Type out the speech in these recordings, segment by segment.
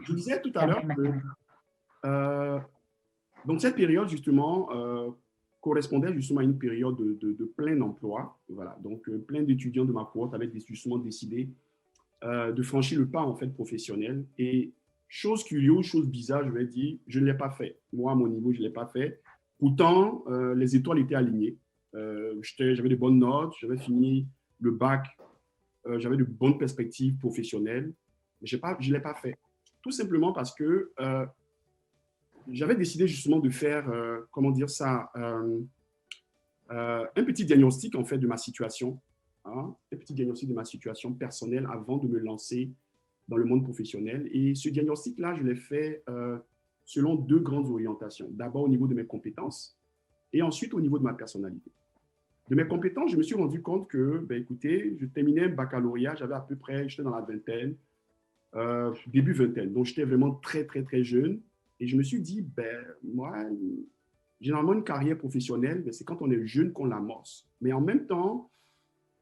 je disais tout à la l'heure même que année. euh, donc cette période, justement, correspondait justement à une période de plein emploi. Voilà. Donc, plein d'étudiants de ma cohorte avaient justement décidé de franchir le pas en fait professionnel. Et chose curieuse, chose bizarre, je vais dire, je ne l'ai pas fait. Moi, à mon niveau, je ne l'ai pas fait. Pourtant, les étoiles étaient alignées. J'avais de bonnes notes, j'avais fini le bac, j'avais de bonnes perspectives professionnelles, mais je ne l'ai pas fait. Tout simplement parce que j'avais décidé justement de faire, comment dire ça, un petit diagnostic en fait de ma situation, hein, un petit diagnostic de ma situation personnelle avant de me lancer dans le monde professionnel. Et ce diagnostic-là, je l'ai fait selon deux grandes orientations. D'abord au niveau de mes compétences et ensuite au niveau de ma personnalité. De mes compétences, je me suis rendu compte que, ben, écoutez, je terminais un baccalauréat, j'avais à peu près, j'étais dans la vingtaine, début vingtaine, donc j'étais vraiment très, très, très jeune. Et je me suis dit, ben, moi, généralement, une carrière professionnelle, ben, c'est quand on est jeune qu'on l'amorce. Mais en même temps,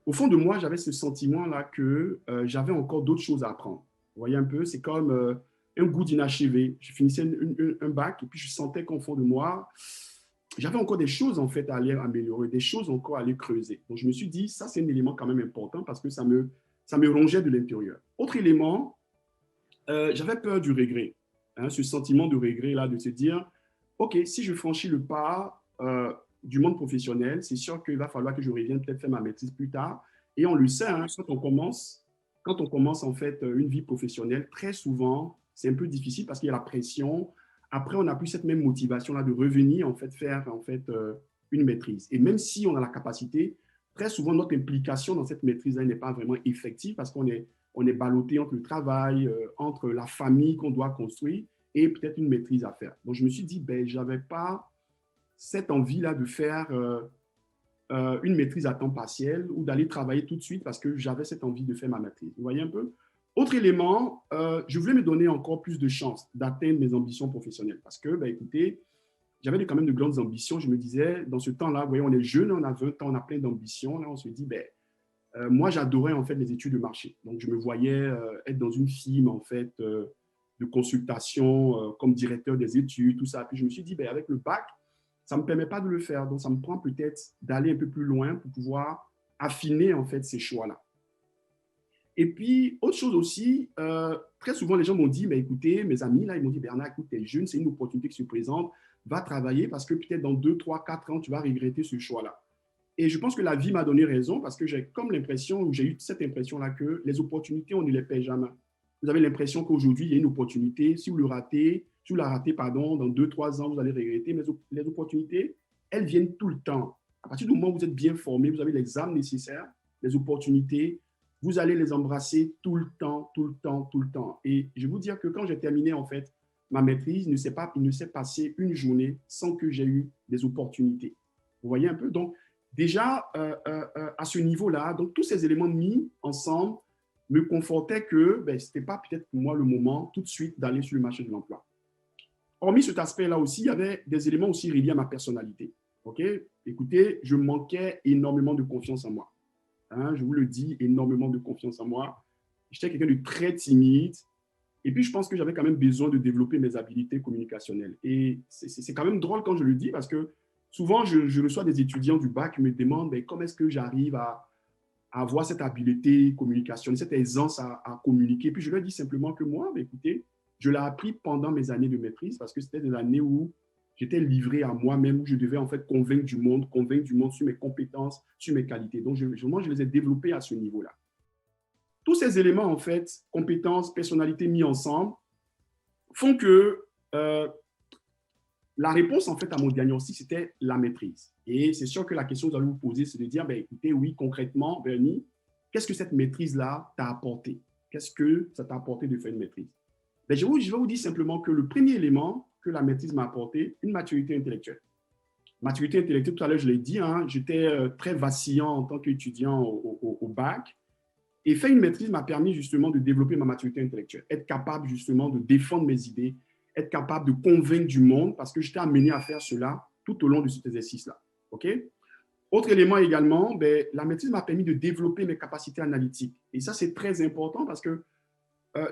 au fond de moi, j'avais ce sentiment-là que j'avais encore d'autres choses à apprendre. Vous voyez un peu, c'est comme un goût d'inachevé. Je finissais un bac et puis je sentais qu'au fond de moi, j'avais encore des choses en fait à aller améliorer, des choses encore à aller creuser. Donc je me suis dit, ça c'est un élément quand même important parce que ça me rongeait de l'intérieur. Autre élément, j'avais peur du regret. Hein, ce sentiment de regret là, de se dire, OK, si je franchis le pas du monde professionnel, c'est sûr qu'il va falloir que je revienne peut-être faire ma maîtrise plus tard. Et on le sait, hein, quand on commence en fait une vie professionnelle, très souvent, c'est un peu difficile parce qu'il y a la pression. Après, on n'a plus cette même motivation-là de revenir en fait faire en fait une maîtrise. Et même si on a la capacité, très souvent notre implication dans cette maîtrise-là n'est pas vraiment effective parce on est ballotté entre le travail, entre la famille qu'on doit construire et peut-être une maîtrise à faire. Donc, je me suis dit, ben, je n'avais pas cette envie-là de faire une maîtrise à temps partiel ou d'aller travailler tout de suite parce que j'avais cette envie de faire ma maîtrise. Vous voyez un peu? Autre élément, je voulais me donner encore plus de chances d'atteindre mes ambitions professionnelles parce que, ben, écoutez, j'avais quand même de grandes ambitions. Je me disais, dans ce temps-là, vous voyez, on est jeune, on a 20 ans, on a plein d'ambitions. Là, on se dit, ben, moi, j'adorais en fait les études de marché. Donc, je me voyais être dans une firme en fait de consultation comme directeur des études, tout ça. Puis je me suis dit, ben, avec le bac, ça ne me permet pas de le faire. Donc, ça me prend peut-être d'aller un peu plus loin pour pouvoir affiner en fait ces choix-là. Et puis, autre chose aussi, très souvent, les gens m'ont dit, mais écoutez, mes amis, là, ils m'ont dit, Bernard, écoute, tu es jeune, c'est une opportunité qui se présente, va travailler parce que peut-être dans 2, 3, 4 ans, tu vas regretter ce choix-là. Et je pense que la vie m'a donné raison parce que j'ai comme l'impression, ou j'ai eu cette impression-là que les opportunités, on ne les paie jamais. Vous avez l'impression qu'aujourd'hui, il y a une opportunité. Si vous le ratez, si vous la ratez, pardon, dans 2, 3 ans, vous allez regretter. Mais les opportunités, elles viennent tout le temps. À partir du moment où vous êtes bien formé, vous avez les armes nécessaires, les opportunités, vous allez les embrasser tout le temps, tout le temps, tout le temps. Et je vais vous dire que quand j'ai terminé, en fait, ma maîtrise, il ne s'est passé une journée sans que j'ai eu des opportunités. Vous voyez un peu? Donc, déjà, à ce niveau-là, donc tous ces éléments mis ensemble me confortaient que ben, ce n'était pas peut-être pour moi le moment tout de suite d'aller sur le marché de l'emploi. Hormis cet aspect-là aussi, il y avait des éléments aussi reliés à ma personnalité. OK? Écoutez, je manquais énormément de confiance en moi. Hein, je vous le dis, énormément de confiance en moi. J'étais quelqu'un de très timide. Et puis, je pense que j'avais quand même besoin de développer mes habiletés communicationnelles. Et c'est quand même drôle quand je le dis parce que souvent, je reçois des étudiants du bac qui me demandent mais comment est-ce que j'arrive à avoir cette habileté communicationnelle, cette aisance à communiquer. Puis, je leur dis simplement que moi, mais écoutez, je l'ai appris pendant mes années de maîtrise parce que c'était des années où j'étais livré à moi-même, où je devais en fait convaincre du monde sur mes compétences, sur mes qualités. Donc, moi, je les ai développés à ce niveau-là. Tous ces éléments, en fait, compétences, personnalité mis ensemble, font que la réponse, en fait, à mon diagnostic, c'était la maîtrise. Et c'est sûr que la question que vous allez vous poser, c'est de dire, ben, écoutez, oui, concrètement, Bernie, qu'est-ce que cette maîtrise-là t'a apporté? Qu'est-ce que ça t'a apporté de faire une maîtrise? Ben, je vais vous dire simplement que le premier élément que la maîtrise m'a apporté, une maturité intellectuelle. Maturité intellectuelle, tout à l'heure, je l'ai dit, hein, j'étais très vacillant en tant qu'étudiant au bac. Et faire une maîtrise m'a permis justement de développer ma maturité intellectuelle, être capable justement de défendre mes idées, être capable de convaincre du monde parce que j'étais amené à faire cela tout au long de cet exercice-là. OK? Autre élément également, ben, la maîtrise m'a permis de développer mes capacités analytiques. Et ça, c'est très important parce que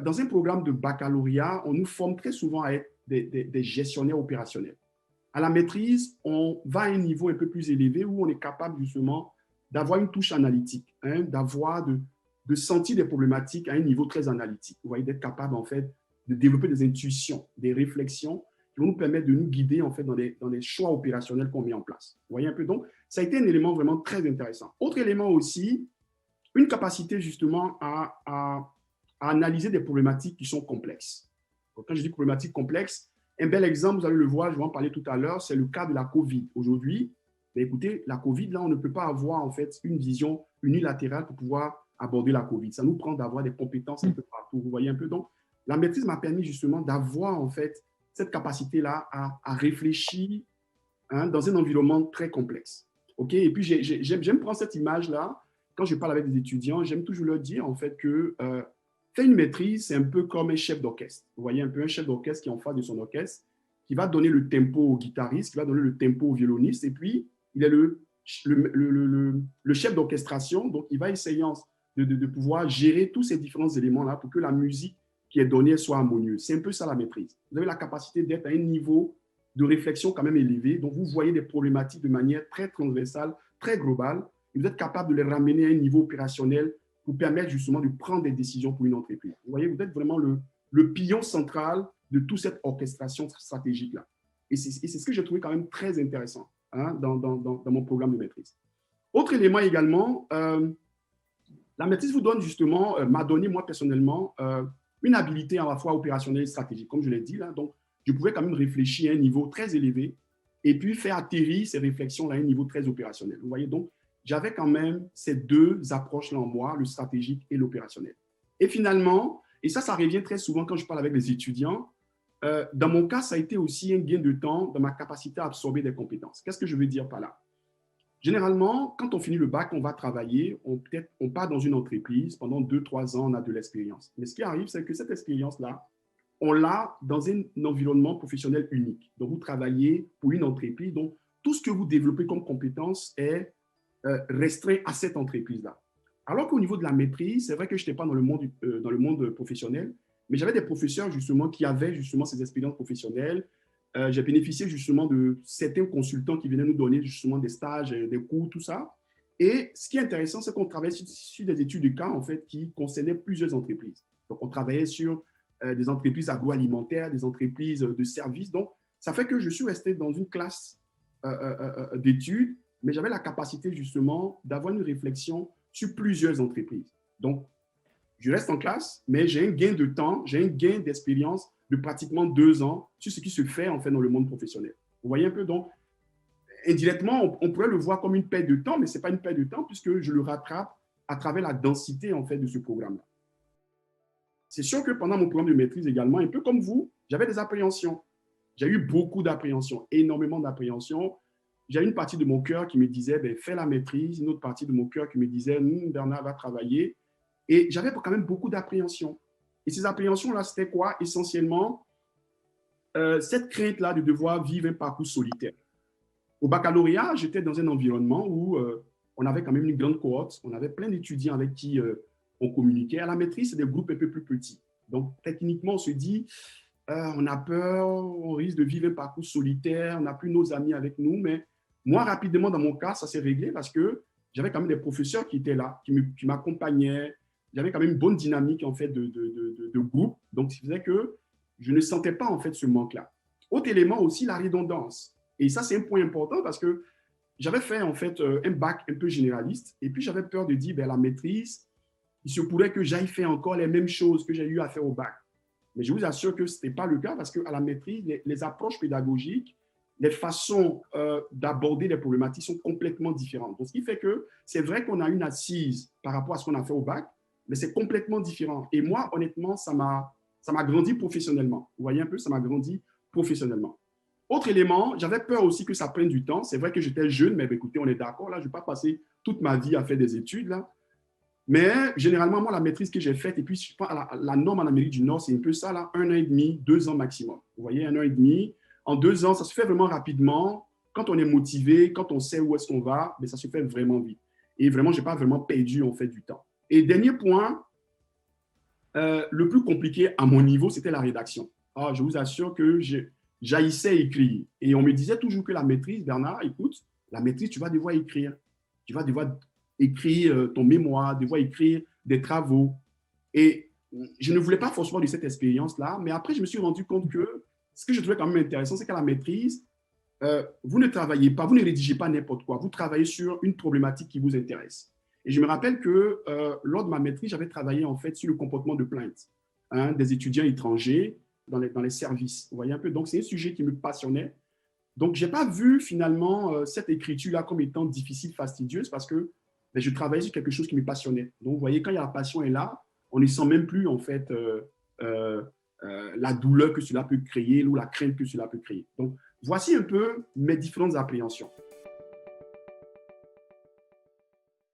dans un programme de baccalauréat, on nous forme très souvent à être des gestionnaires opérationnels. À la maîtrise, on va à un niveau un peu plus élevé où on est capable justement d'avoir une touche analytique, hein, de sentir des problématiques à un niveau très analytique. Vous voyez, d'être capable en fait de développer des intuitions, des réflexions qui vont nous permettre de nous guider en fait dans les choix opérationnels qu'on met en place. Vous voyez un peu, donc ça a été un élément vraiment très intéressant. Autre élément aussi, une capacité justement à analyser des problématiques qui sont complexes. Donc, quand je dis problématiques complexes, un bel exemple, vous allez le voir, je vais en parler tout à l'heure, c'est le cas de la COVID. Aujourd'hui, écoutez, la COVID, là, on ne peut pas avoir en fait une vision unilatérale pour pouvoir aborder la COVID. Ça nous prend d'avoir des compétences un peu partout. Vous voyez un peu. Donc, la maîtrise m'a permis justement d'avoir en fait cette capacité-là à réfléchir, hein, dans un environnement très complexe. OK? Et puis, j'aime prendre cette image-là. Quand je parle avec des étudiants, j'aime toujours leur dire en fait que faire une maîtrise, c'est un peu comme un chef d'orchestre. Vous voyez un peu un chef d'orchestre qui est en face de son orchestre, qui va donner le tempo au guitariste, qui va donner le tempo au violoniste, et puis il est le chef d'orchestration, donc il va essayer de pouvoir gérer tous ces différents éléments-là pour que la musique qui est donnée soit harmonieuse. C'est un peu ça la maîtrise. Vous avez la capacité d'être à un niveau de réflexion quand même élevé, donc vous voyez des problématiques de manière très transversale, très globale, et vous êtes capable de les ramener à un niveau opérationnel pour permettre justement de prendre des décisions pour une entreprise. Vous voyez, vous êtes vraiment le pilier central de toute cette orchestration stratégique-là. Et c'est ce que j'ai trouvé quand même très intéressant, hein, dans mon programme de maîtrise. Autre élément également, la maîtrise vous donne justement, m'a donné moi personnellement, une habilité à la fois opérationnelle et stratégique, comme je l'ai dit là. Donc, je pouvais quand même réfléchir à un niveau très élevé et puis faire atterrir ces réflexions-là à un niveau très opérationnel. Vous voyez, donc, j'avais quand même ces deux approches-là en moi, le stratégique et l'opérationnel. Et finalement, et ça revient très souvent quand je parle avec les étudiants, dans mon cas, ça a été aussi un gain de temps dans ma capacité à absorber des compétences. Qu'est-ce que je veux dire par là? Généralement, quand on finit le bac, on va travailler, on part dans une entreprise, pendant 2-3 ans, on a de l'expérience. Mais ce qui arrive, c'est que cette expérience-là, on l'a dans un environnement professionnel unique. Donc, vous travaillez pour une entreprise, donc tout ce que vous développez comme compétence est restreint à cette entreprise-là. Alors qu'au niveau de la maîtrise, c'est vrai que je n'étais pas dans le monde professionnel, mais j'avais des professeurs justement qui avaient justement ces expériences professionnelles. J'ai bénéficié justement de certains consultants qui venaient nous donner justement des stages, des cours, tout ça. Et ce qui est intéressant, c'est qu'on travaillait sur des études de cas en fait qui concernaient plusieurs entreprises. Donc, on travaillait sur des entreprises agroalimentaires, des entreprises de services. Donc, ça fait que je suis resté dans une classe d'études, mais j'avais la capacité justement d'avoir une réflexion sur plusieurs entreprises. Donc, je reste en classe, mais j'ai un gain de temps, j'ai un gain d'expérience de pratiquement 2 ans sur ce qui se fait en fait dans le monde professionnel. Vous voyez un peu, donc, indirectement, on pourrait le voir comme une perte de temps, mais ce n'est pas une perte de temps puisque je le rattrape à travers la densité en fait de ce programme-là. C'est sûr que pendant mon programme de maîtrise également, un peu comme vous, j'avais des appréhensions. J'ai eu beaucoup d'appréhensions, énormément d'appréhensions. J'ai une partie de mon cœur qui me disait, ben, fais la maîtrise, une autre partie de mon cœur qui me disait, Bernard va travailler. Et j'avais quand même beaucoup d'appréhensions. Et ces appréhensions-là, c'était quoi? Essentiellement, cette crainte-là de devoir vivre un parcours solitaire. Au baccalauréat, j'étais dans un environnement où on avait quand même une grande cohorte, on avait plein d'étudiants avec qui on communiquait. À la maîtrise, c'est des groupes un peu plus petits. Donc, techniquement, on se dit, on a peur, on risque de vivre un parcours solitaire, on n'a plus nos amis avec nous. Mais moi, rapidement, dans mon cas, ça s'est réglé parce que j'avais quand même des professeurs qui étaient là, qui m'accompagnaient. J'avais quand même une bonne dynamique en fait de groupe. Donc, ce qui faisait que je ne sentais pas en fait ce manque-là. Autre élément aussi, la redondance. Et ça, c'est un point important parce que j'avais fait en fait un bac un peu généraliste et puis j'avais peur de dire, ben, la maîtrise, il se pourrait que j'aille faire encore les mêmes choses que j'ai eu à faire au bac. Mais je vous assure que ce n'était pas le cas parce qu'à la maîtrise, les approches pédagogiques, les façons d'aborder les problématiques sont complètement différentes. Donc, ce qui fait que c'est vrai qu'on a une assise par rapport à ce qu'on a fait au bac, mais c'est complètement différent. Et moi, honnêtement, ça m'a grandi professionnellement. Vous voyez un peu, ça m'a grandi professionnellement. Autre élément, j'avais peur aussi que ça prenne du temps. C'est vrai que j'étais jeune, mais écoutez, on est d'accord, là, je ne vais pas passer toute ma vie à faire des études, là. Mais généralement, moi, la maîtrise que j'ai faite, et puis la norme en Amérique du Nord, c'est un peu ça, là, 1 an et demi, 2 ans maximum. Vous voyez, 1 an et demi. En 2 ans, ça se fait vraiment rapidement. Quand on est motivé, quand on sait où est-ce qu'on va, mais ça se fait vraiment vite. Et vraiment, je n'ai pas vraiment perdu, en fait, du temps. Et dernier point, Le plus compliqué à mon niveau, c'était la rédaction. Ah, je vous assure que j'haïssais écrire. Et on me disait toujours que la maîtrise, Bernard, écoute, la maîtrise, tu vas devoir écrire. Tu vas devoir écrire ton mémoire, devoir écrire des travaux. Et je ne voulais pas forcément de cette expérience-là, mais après, je me suis rendu compte que ce que je trouvais quand même intéressant, c'est qu'à la maîtrise, vous ne travaillez pas, vous ne rédigez pas n'importe quoi, vous travaillez sur une problématique qui vous intéresse. Et je me rappelle que lors de ma maîtrise, j'avais travaillé en fait sur le comportement de plainte des étudiants étrangers dans les services. Vous voyez un peu, donc c'est un sujet qui me passionnait. Donc, je n'ai pas vu finalement cette écriture-là comme étant difficile, fastidieuse, parce que ben, je travaillais sur quelque chose qui me passionnait. Donc, vous voyez, quand il y a la passion est là, on ne sent même plus en fait la douleur que cela peut créer ou la crainte que cela peut créer. Donc, voici un peu mes différentes appréhensions.